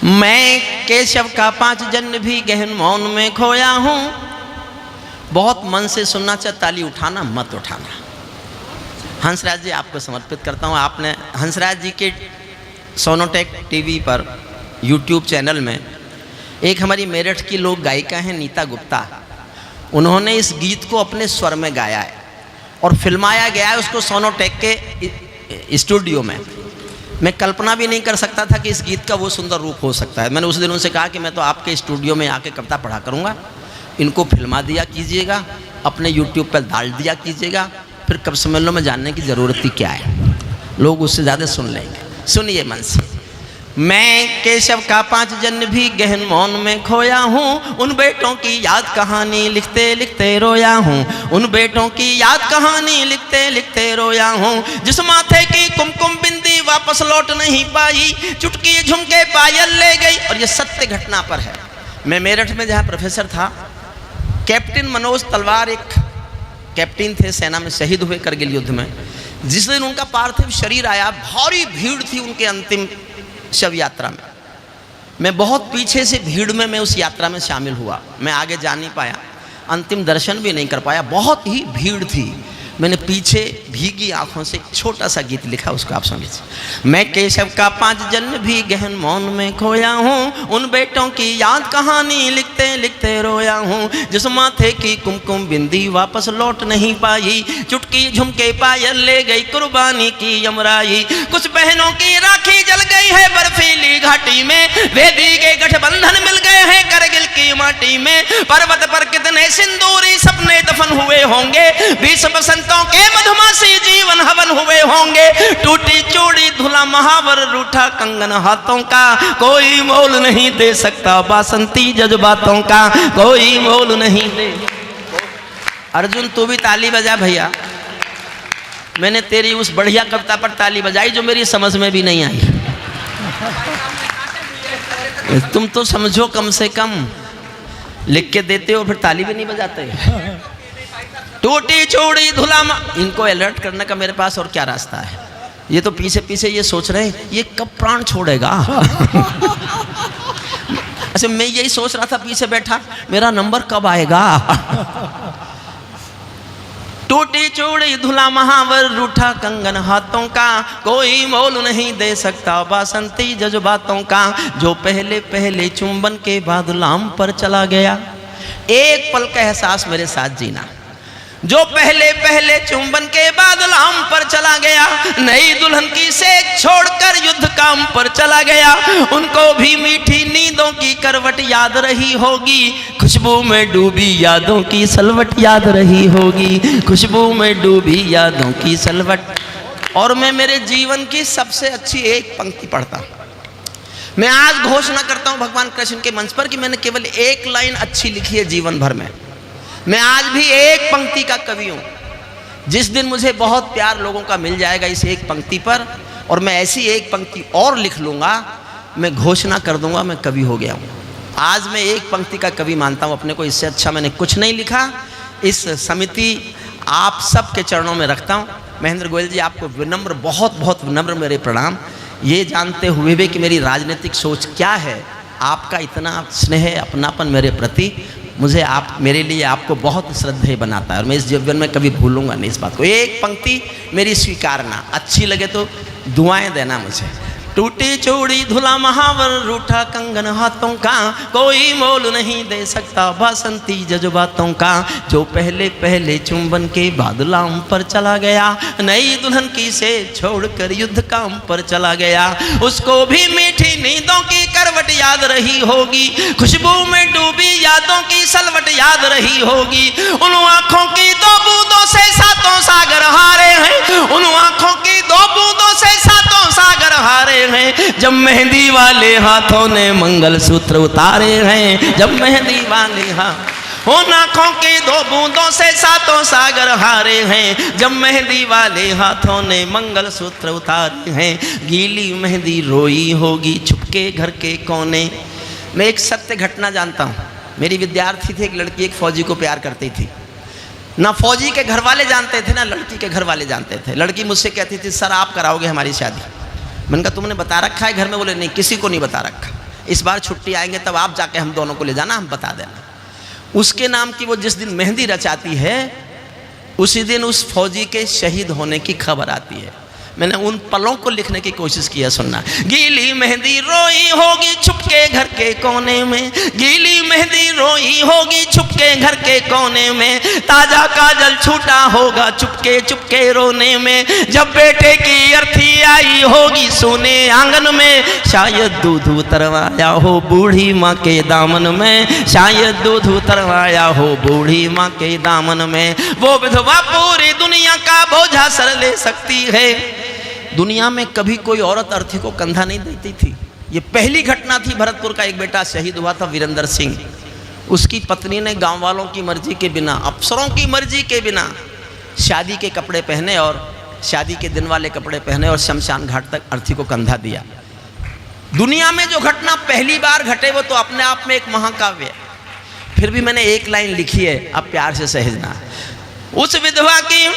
मैं केशव का 5 जन्म भी गहन मौन में खोया हूँ। बहुत मन से सुनना चाहिए, ताली उठाना मत उठाना। हंसराज जी आपको समर्पित करता हूँ। आपने हंसराज जी के सोनोटेक टीवी पर यूट्यूब चैनल में एक हमारी मेरठ की लोक गायिका हैं नीता गुप्ता, उन्होंने इस गीत को अपने स्वर में गाया है और फिल्माया गया है उसको सोनोटेक के स्टूडियो में। मैं कल्पना भी नहीं कर सकता था कि इस गीत का वो सुंदर रूप हो सकता है। मैंने उस दिन उनसे कहा कि मैं तो आपके स्टूडियो में आके कविता पढ़ा करूँगा, इनको फिल्मा दिया कीजिएगा, अपने यूट्यूब पर डाल दिया कीजिएगा, फिर कब सम्मेलनों में जानने की ज़रूरत ही क्या है, लोग उससे ज़्यादा सुन लेंगे। सुनिए मन से। मैं केशव का 5 जन्म भी गहन मौन में खोया हूँ। उन बेटों की याद कहानी लिखते लिखते रोया हूँ। उन बेटों की याद कहानी लिखते लिखते रोया हूँ। जिस माथे की कुमकुम बिंदी वापस लौट नहीं पाई, चुटकी झुमके पायल ले गई। और ये सत्य घटना पर है। मैं मेरठ में जहाँ प्रोफेसर था, कैप्टन मनोज तलवार एक कैप्टन थे, सेना में शहीद हुए करगिल युद्ध में। जिस दिन उनका पार्थिव शरीर आया, भारी भीड़ थी उनके अंतिम शव यात्रा में। मैं बहुत पीछे से भीड़ में मैं उस यात्रा में शामिल हुआ। मैं आगे जा नहीं पाया, अंतिम दर्शन भी नहीं कर पाया, बहुत ही भीड़ थी। मैंने पीछे भीगी आंखों से एक छोटा सा गीत लिखा, उसको आप सुन लीजिए। मैं केशव का 5 जन्म भी गहन मौन में खोया हूँ। उन बेटों की याद कहानी लिखते लिखते रोया हूँ। जिस माथे की कुमकुम बिंदी वापस लौट नहीं पाई, चुटकी झुमके पायल ले गई कुर्बानी की यमराई। कुछ बहनों की राखी जल गई है बर्फीली घाटी में, वेदी के गठबंधन मिल गए हैं करगिल की माटी में। पर्वत पर कितने सिंदूरी सपने दफन हुए होंगे, 20 बसंतों के मधुमासी जीवन हवन हुए होंगे। टूटी चूड़ी धुला महावर रूठा कंगन हाथों का, कोई मोल नहीं दे सकता बासंती जज्बातों का, कोई मोल नहीं दे। अर्जुन तू भी ताली बजा भैया। मैंने तेरी उस बढ़िया कविता पर ताली बजाई जो मेरी समझ में भी नहीं आई। तुम तो समझो कम से कम, लिख के देते हो फिर ताली भी नहीं बजाते। टूटी चूड़ी धुला, इनको अलर्ट करने का मेरे पास और क्या रास्ता है। ये तो पीछे पीछे ये सोच रहे हैं ये कब प्राण छोड़ेगा। अच्छा मैं यही सोच रहा था पीछे बैठा, मेरा नंबर कब आएगा। टूटी चूड़ी धुला महावर रूठा कंगन हाथों का, कोई मोल नहीं दे सकता बासंती जज्बातों का। जो पहले पहले चुंबन के बाद लाम पर चला गया, एक पल का एहसास मेरे साथ जीना। जो पहले पहले चुंबन के बाद लाम पर चला गया, नई दुल्हन की सेक छोड़कर युद्ध काम पर चला गया। उनको भी मीठी नींदों की करवट याद रही होगी, खुशबू में डूबी यादों की सलवट याद रही होगी, खुशबू में डूबी यादों की सलवट। और मैं मेरे जीवन की सबसे अच्छी एक पंक्ति पढ़ता हूँ। मैं आज घोषणा करता हूँ भगवान कृष्ण के मंच पर कि मैंने केवल एक लाइन अच्छी लिखी है जीवन भर में। मैं आज भी एक पंक्ति का कवि हूँ। जिस दिन मुझे बहुत प्यार लोगों का मिल जाएगा इस एक पंक्ति पर, और मैं ऐसी एक पंक्ति और लिख लूँगा, मैं घोषणा कर दूंगा मैं कवि हो गया हूँ। आज मैं एक पंक्ति का कवि मानता हूँ अपने को, इससे अच्छा मैंने कुछ नहीं लिखा। इस समिति आप सब के चरणों में रखता हूँ। महेंद्र गोयल जी आपको विनम्र, बहुत बहुत विनम्र मेरे प्रणाम। ये जानते हुए भी कि मेरी राजनीतिक सोच क्या है, आपका इतना स्नेह अपनापन मेरे प्रति, मुझे आप, मेरे लिए आपको बहुत श्रद्धेय बनाता है और मैं इस जीवन में कभी भूलूंगा नहीं इस बात को। एक पंक्ति मेरी स्वीकारना, अच्छी लगे तो दुआएं देना मुझे। टूटी चूड़ी धुला महावर रूठा कंगन हाथों का, कोई मोल नहीं दे सकता बासंती जज्बातों का। जो पहले पहले चुंबन के बाद लाम पर चला गया, नई दुल्हन की से छोड़कर युद्ध काम पर चला गया। उसको भी मीठी नींदों की करवट याद रही होगी, खुशबू में डूबी यादों की सलवट याद रही होगी। उन आँखों की 2 बूंदों से 7 सागर हारे हैं, उन आँखों की 2 बूंदों से 7 सागर हारे हैं। जब मेहंदी वाले हाथों ने मंगलसूत्र उतारे हैं, जब मेहंदी वाले हाथ उन आँखों की 2 बूंदों से 7 सागर हारे हैं। जब मेहंदी वाले हाथों ने मंगलसूत्र उतारे हैं, गीली मेहंदी रोई होगी छुपके घर के कोने। मैं एक सत्य घटना जानता हूँ। मेरी विद्यार्थी थी एक लड़की, एक फौजी को प्यार करती थी। ना फौजी के घर वाले जानते थे ना लड़की के घर वाले जानते थे। लड़की मुझसे कहती थी सर आप कराओगे हमारी शादी। मैंने कहा तुमने बता रखा है घर में? बोले नहीं किसी को नहीं बता रखा। इस बार छुट्टी आएंगे तब आप जाके हम दोनों को ले जाना, हम बता देना। उसके नाम की वो जिस दिन मेहंदी रचाती है उसी दिन उस फौजी के शहीद होने की खबर आती है। मैंने उन पलों को लिखने की कोशिश किया, सुनना। गीली मेहंदी रोई होगी छुपके घर के कोने में, गीली मेहंदी रोई होगी छुपके घर के कोने में, ताजा काजल छूटा होगा चुपके चुपके रोने में, जब बेटे की अर्थी आई होगी सोने आंगन में, शायद दूध उतरवाया हो बूढ़ी माँ के दामन में, शायद दूध उतरवाया हो बूढ़ी माँ के दामन में। वो विधवा पूरी दुनिया का बोझा सर ले सकती है। दुनिया में कभी कोई औरत अर्थी को कंधा नहीं देती थी। ये पहली घटना थी। भरतपुर का एक बेटा शहीद हुआ था, वीरेंद्र सिंह। उसकी पत्नी ने गांव वालों की मर्जी के बिना, अफसरों की मर्जी के बिना शादी के कपड़े पहने और शादी के दिन वाले कपड़े पहने और शमशान घाट तक अर्थी को कंधा दिया। दुनिया में जो घटना पहली बार घटे वो तो अपने आप में एक महाकाव्य है। फिर भी मैंने एक लाइन लिखी है, अब प्यार से सहेजना। उस विधवा की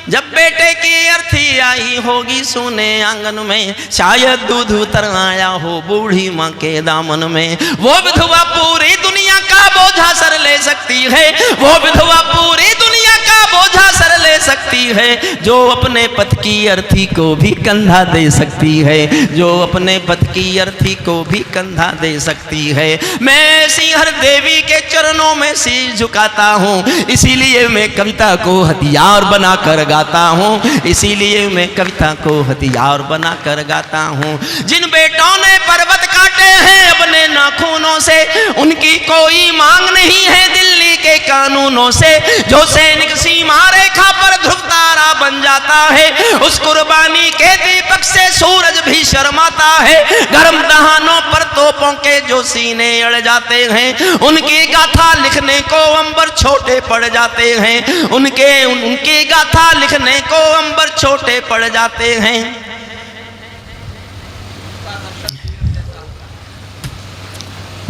जब बेटे की अर्थी आई होगी सोने आंगन में, शायद दूध उतरवाया हो बूढ़ी माँ के दामन में, वो विधवा पूरी दुनिया का बोझा सर ले सकती है, वो विधवा पूरी दुनिया का बोझा सर ले सकती है, जो अपने पति की अर्थी को भी कंधा दे सकती है, जो अपने पति की अर्थी को भी कंधा दे सकती है। मैं सिंहर देवी के चरणों में सिर झुकाता हूँ, इसीलिए मैं कविता को हथियार बना कर गाता हूँ, इसीलिए मैं कविता को हथियार बना कर गाता हूँ। जिन बेटों ने पर्वत काटे हैं अपने नाखूनों से, उनकी कोई मांग नहीं है दिल्ली के कानूनों से, जो सैनिक सीमा रेखा पर ध्रुव तारा बन जाता है, उस कुर्बानी के दीपक से सूरज भी शर्माता है। गर्म दहानों पर तोपों के जो सीने अड़ जाते हैं, उनकी गाथा लिखने को अंबर छोटे पड़ जाते हैं, उनकी गाथा लिखने को अंबर छोटे पड़ जाते हैं।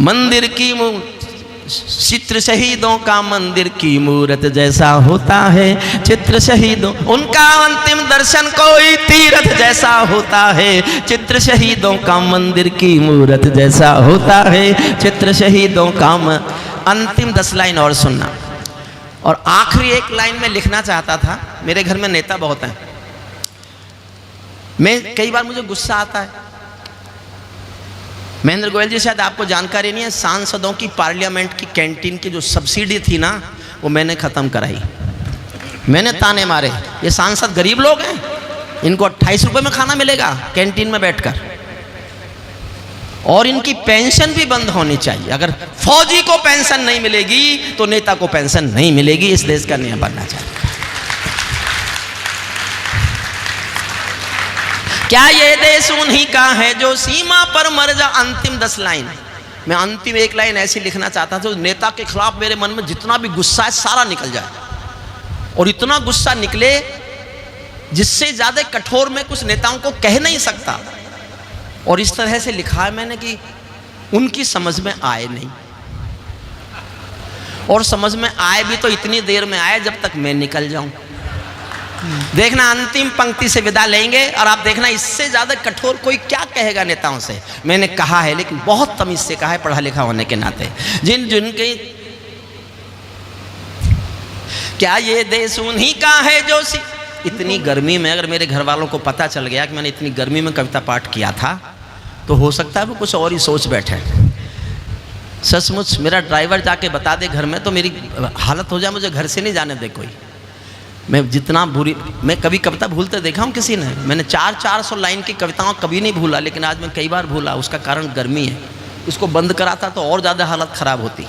मंदिर की चित्र शहीदों का मंदिर की मूरत जैसा होता है, चित्र शहीदों उनका अंतिम दर्शन कोई तीर्थ जैसा होता है, चित्र शहीदों का मंदिर की मूरत जैसा होता है, चित्र शहीदों का अंतिम 10 लाइन और सुनना। और आखिरी एक लाइन में लिखना चाहता था। मेरे घर में नेता बहुत हैं, मैं कई बार मुझे गुस्सा आता है। महेंद्र गोयल जी, शायद आपको जानकारी नहीं है, सांसदों की पार्लियामेंट की कैंटीन की जो सब्सिडी थी ना, वो मैंने ख़त्म कराई। मैंने ताने मारे, ये सांसद गरीब लोग हैं, इनको 28 रुपये में खाना मिलेगा कैंटीन में बैठकर, और इनकी पेंशन भी बंद होनी चाहिए। अगर फौजी को पेंशन नहीं मिलेगी तो नेता को पेंशन नहीं मिलेगी। इस देश का नियम बनना चाहिए। क्या ये देश उन्हीं का है जो सीमा पर मर जा। अंतिम 10 लाइन, मैं अंतिम एक लाइन ऐसी लिखना चाहता था, नेता के खिलाफ मेरे मन में जितना भी गुस्सा है सारा निकल जाए, और इतना गुस्सा निकले जिससे ज्यादा कठोर मैं कुछ नेताओं को कह नहीं सकता। और इस तरह से लिखा है मैंने कि उनकी समझ में आए नहीं, और समझ में आए भी तो इतनी देर में आए जब तक मैं निकल जाऊं। देखना, अंतिम पंक्ति से विदा लेंगे और आप देखना इससे ज्यादा कठोर कोई क्या कहेगा नेताओं से। मैंने कहा है, लेकिन बहुत तमीज से कहा है, पढ़ा लिखा होने के नाते। जिनके क्या ये देश उन्हीं का है जो इतनी गर्मी में, अगर मेरे घर वालों को पता चल गया कि मैंने इतनी गर्मी में कविता पाठ किया था, तो हो सकता है वो कुछ और ही सोच बैठे। सचमुच मेरा ड्राइवर जाके बता दे घर में, तो मेरी हालत हो जाए, मुझे घर से नहीं जाने दे कोई। मैं जितना बुरी, मैं कभी कविता भूलते देखा हूँ किसी ने? मैंने 400 लाइन की कविताओं कभी नहीं भूला, लेकिन आज मैं कई बार भूला। उसका कारण गर्मी है। इसको बंद कराता तो और ज़्यादा हालत ख़राब होती।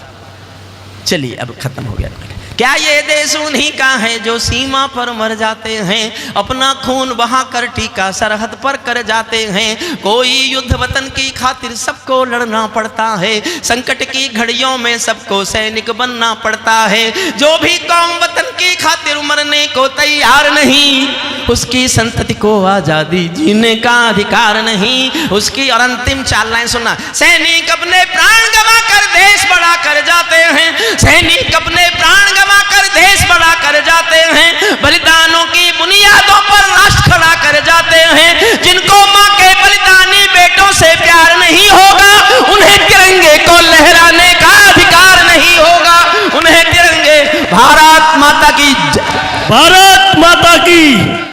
चलिए अब ख़त्म हो गया। क्या ये देश उन्हीं का है जो सीमा पर मर जाते हैं, अपना खून बहा कर टीका सरहद पर कर जाते हैं। कोई युद्ध वतन की खातिर सबको लड़ना पड़ता है, संकट की घड़ियों में सबको सैनिक बनना पड़ता है। जो भी कौम वतन की खातिर मरने को तैयार नहीं, उसकी संतति को आज़ादी जीने का अधिकार नहीं। उसकी और अंतिम 4 लाइन सुनना। सैनिक अपने प्राण गवा कर देश बड़ा कर जाते हैं, सैनिक अपने प्राण गवा कर देश बड़ा कर जाते हैं। बलिदानों की बुनियादों पर राष्ट्र खड़ा कर जाते हैं। जिनको मां के बलिदानी बेटों से प्यार नहीं होगा, की भारत माता की।